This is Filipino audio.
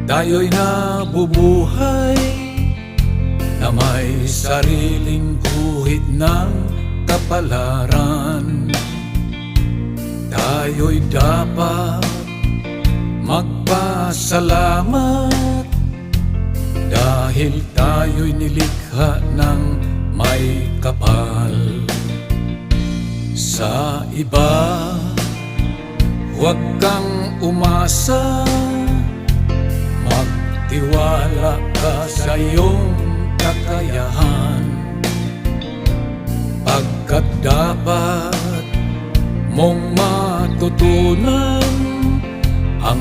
Tayo'y nabubuhay na may sariling guhit ng kapalaran. Tayo'y dapat magpasalamat dahil tayo'y nilikha ng may kapal. Sa iba, huwag kang umasa, magtiwala ka sa iyong kakayahan, pagkat dapat mong matutunan ang